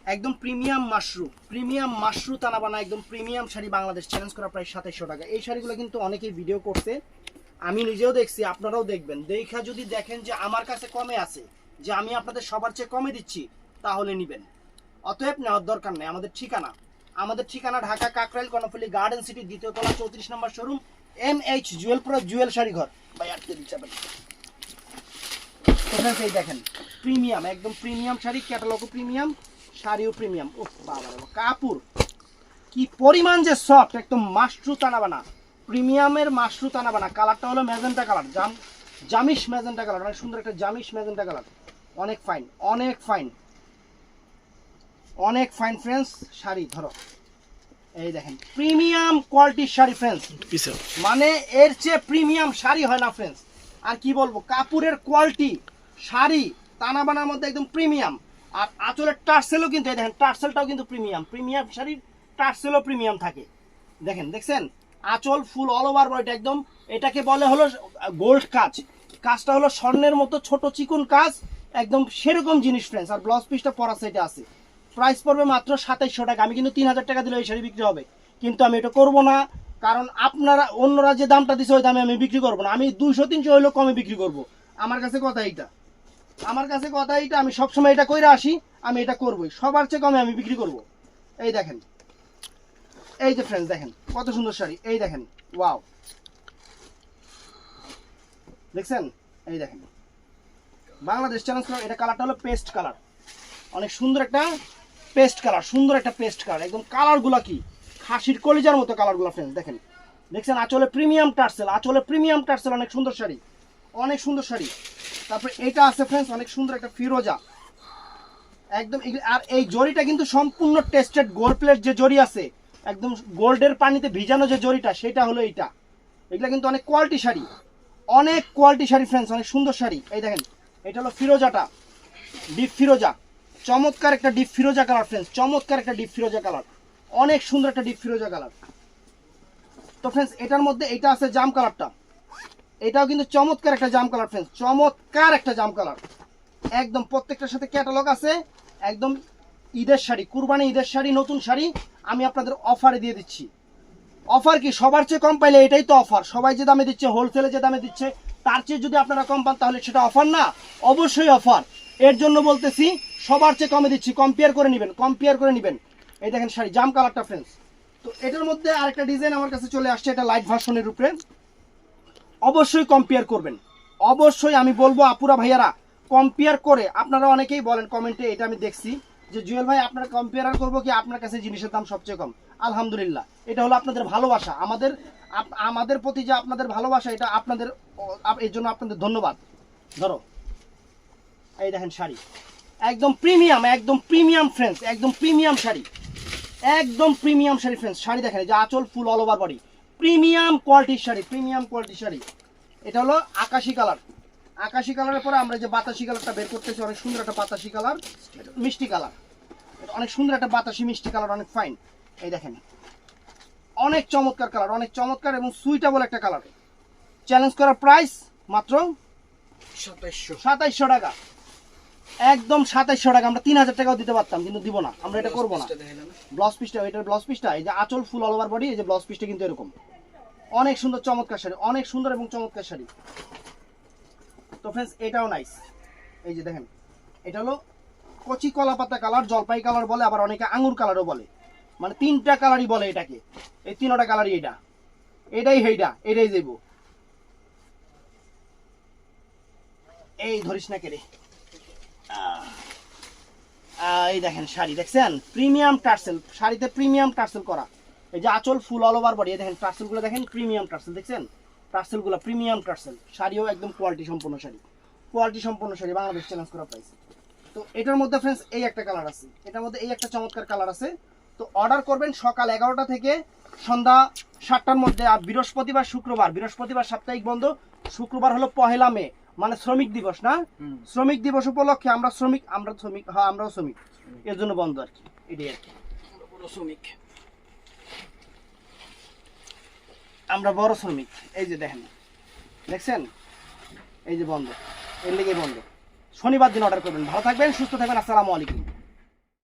একদম প্রিমিয়াম মাশরু তানা বানা একদম প্রিমিয়াম শাড়ি বাংলাদেশ চ্যালেঞ্জ করা প্রায় 2700 টাকা। এই শাড়িগুলো কিন্তু অনেকেই ভিডিও করছে, আমি নিজেও দেখছি, আপনারাও দেখবেন। দেখা যদি দেখেন যে আমার কাছে কমে আছে, যে আমি আপনাদের সবার চেয়ে কমে দিচ্ছি, তাহলে নিবেন। অতএব নেওয়ার দরকার নেই। আমাদের ঠিকানা ঢাকা কাকরাইল কর্ণফুলী গার্ডেন সিটি, দ্বিতীয় তলা, 34 নম্বর showroom, MH Jewel pro Jewel sari Ghor. ভাই আটকে দিচ্ছে। এই দেখেন প্রিমিয়াম, একদম প্রিমিয়াম শাড়ি, ক্যাটালগও প্রিমিয়াম, শাড়িও প্রিমিয়াম। ও বাবা, কাপড় কি পরিমাণ যে সফট, একদম মাশরু তানা বানা, প্রিমিয়ামের মাশরু তানা বানা। কালারটা হলো ম্যাজেন্টা কালার, জামিশ ম্যাজেন্টা কালার, অনেক সুন্দর একটা জামিশ ম্যাজেন্টা কালার, অনেক ফাইন, অনেক ফাইন, অনেক ফাইন ফ্রেন্ডস। শাড়ি ধরো, এই দেখেন প্রিমিয়াম কোয়ালিটির শাড়ি ফ্রেন্ডস, মানে এর চেয়ে প্রিমিয়াম শাড়ি হয় না ফ্রেন্ডস। আর কি বলবো, কাপড়ের কোয়ালিটি, শাড়ি তানা বানার মধ্যে একদম প্রিমিয়াম। আর আঁচলের টার্সেলও কিন্তু এই দেখেন, টার্সেলটাও কিন্তু প্রিমিয়াম শাড়ির টার্সেলও প্রিমিয়াম থাকে। দেখছেন আঁচল ফুল অল ওভার বডিটা একদম, এটাকে বলে হলো গোল্ড কাজ, কাজটা হলো স্বর্ণের মতো ছোট চিকুন কাজ, একদম সেরকম জিনিস ফ্রেন্ডস। আর ব্লাউজ পিসটা পরা সাইডে আছে, প্রাইস পড়বে মাত্র 2700 টাকা। আমি কিন্তু 3000 টাকা দিলে এই শাড়ি বিক্রি হবে, কিন্তু আমি এটা করবো না, কারণ আপনারা অন্যরা যে দামটা দিচ্ছে ওই দামে আমি বিক্রি করবো না। আমি 200-300 হইলেও কমে বিক্রি করব। আমার কাছে কথা এইটা, আমি সবসময় এটা কইরা আসি, আমি এটা করবোই, সবার চেয়ে কমে আমি বিক্রি করব। এই দেখেন, এই যে ফ্রেন্ডস দেখেন কত সুন্দর শাড়ি, এই দেখেন ওয়াও, দেখছেন, এই দেখেন বাংলাদেশ চ্যালেঞ্জ করা। এটা কালারটা হলো পেস্ট কালার, অনেক সুন্দর একটা পেস্ট কালার, সুন্দর একটা পেস্ট কালার, একদম কালারগুলো কি খাসির কলিজার মতো কালারগুলো ফ্রেন্ডস। দেখছেন আঁচলে প্রিমিয়াম টার্সেল, অনেক সুন্দর শাড়ি, অনেক সুন্দর শাড়ি। তারপরে এটা আছে ফ্রেন্ডস, অনেক সুন্দর একটা ফিরোজা একদম। আর এই জরিটা কিন্তু সম্পূর্ণ টেস্টেড গোল্ড প্লেট, যে জরি আছে একদম গোল্ডের পানিতে ভিজানো যে জরিটা, সেটা হলো এইটা। এগুলা কিন্তু অনেক কোয়ালিটি শাড়ি, অনেক কোয়ালিটি শাড়ি ফ্রেন্ডস, অনেক সুন্দর শাড়ি। এই দেখেন এটা হলো ফিরোজাটা, ডিপ ফিরোজা, চমৎকার একটা ডিপ ফিরোজা কালার ফ্রেন্ডস, চমৎকার একটা ডিপ ফিরোজা কালার, অনেক সুন্দর একটা ডিপ ফিরোজা কালার। তো ফ্রেন্ডস এটার মধ্যে এটা আছে জাম কালারটা, এটাও কিন্তু চমৎকার একটা জাম কালার ফ্রেন্ডস, চমৎকার একটা জাম কালার, একদম প্রত্যেকটার সাথে ক্যাটালগ আছে। একদম ঈদের শাড়ি, কুরবানি ঈদের শাড়ি, নতুন শাড়ি আমি আপনাদের অফারে দিয়ে দিচ্ছি। অফার কি, সবার চেয়ে কম পাইলে এটাই তো অফার। সবাই যে দামে দিচ্ছে, হোলসেলে যে দামে দিচ্ছে, তার চেয়ে যদি আপনারা কম পান তাহলে সেটা অফার না, অবশ্যই অফার। এর জন্য বলতেছি সবার চেয়ে কমে দিচ্ছি, কম্পেয়ার করে নেবেন। এই দেখেন শাড়ি জাম কালারটা ফ্রেন্ডস। তো এটার মধ্যে আরেকটা ডিজাইন আমার কাছে চলে আসছে, এটা লাইট ভার্সনের উপরে, অবশ্যই কম্পেয়ার করবেন, অবশ্যই আমি বলবো আপুরা ভাইয়ারা কম্পেয়ার করে। আপনারা অনেকেই বলেন কমেন্টে, এটা আমি দেখছি যে জুয়েল ভাই আপনার কম্পেয়ার করবো কি, আপনার কাছে জিনিসের দাম সবচেয়ে কম। আলহামদুলিল্লাহ, এটা হলো আপনাদের ভালোবাসা, আমাদের প্রতি যে আপনাদের ভালোবাসা, এটা আপনাদের, এর জন্য আপনাদের ধন্যবাদ। ধরো এই দেখেন শাড়ি একদম প্রিমিয়াম ফ্রেন্ডস, একদম প্রিমিয়াম শাড়ি, ফ্রেন্ডস। শাড়ি দেখেন যে আঁচল ফুল অল ওভার বডি, প্রিমিয়াম কোয়ালিটির শাড়ি। এটা হলো আকাশি কালারের পরে আমরা যে বাতাসি কালারটা বের করতেছি, অনেক সুন্দর একটা বাতাসি কালার, মিষ্টি কালার, অনেক সুন্দর একটা বাতাসি মিষ্টি কালার, অনেক ফাইন। এই দেখেন অনেক চমৎকার কালার, অনেক চমৎকার এবং সুইটেবল একটা কালার। চ্যালেঞ্জ করার প্রাইস মাত্র 2700 টাকা, একদম 2700 টাকা। আমরা 3000 টাকাও দিতে পারতাম, কিন্তু দিব না, আমরা এটা করবো না। ব্লাউজ পিসটা, এটার ব্লাউজ পিসটা, এই যে আঁচল ফুল অল ওভার বডি, এই যে ব্লাউজ পিসটা কিন্তু এরকম, অনেক সুন্দর চমৎকার শাড়ি, অনেক সুন্দর এবং চমৎকার শাড়ি। তো ফ্রেন্ডস এটাও নাইস, এই যে দেখেন এটা হলো কচি কলা পাতা কালার, জলপাই কালার বলে, আবার অনেকে আঙ্গুর কালারও বলে, মানে 3টা কালারই বলে এটাকে। এই 3টা কালারই, এটাই যাইব। এই ধরিস না কেড়ে, এই দেখেন শাড়ি, দেখছেন প্রিমিয়াম টার্সেল, শাড়িতে প্রিমিয়াম টার্সেল করা, এই যে আঁচল ফুল অল ওভার বডি, দেখেন টার্সেলগুলো দেখেন, প্রিমিয়াম টার্সেল, দেখছেন টার্সেলগুলো প্রিমিয়াম টার্সেল। শাড়িও একদম কোয়ালিটি সম্পন্ন শাড়ি, বাংলাদেশ চ্যালেঞ্জ করা প্রাইস। তো এটার মধ্যে ফ্রেন্ডস এই একটা কালার আছে, এটার মধ্যে এই একটা চমৎকার কালার আছে। তো অর্ডার করবেন সকাল 11টা থেকে সন্ধ্যা 7টার মধ্যে। আর বৃহস্পতিবার সাপ্তাহিক বন্ধ, শুক্রবার হলো 1 মে, মানে শ্রমিক দিবস না, শ্রমিক দিবস উপলক্ষে আমরাও শ্রমিক, এর জন্য বন্ধ আর কি, এটাই আর কি, আমরা বড় শ্রমিক। এই যে দেখছেন এই যে বন্ধ, এর লেগে বন্ধ। শনিবার দিন অর্ডার করবেন। ভালো থাকবেন, সুস্থ থাকবেন, আসসালামু আলাইকুম।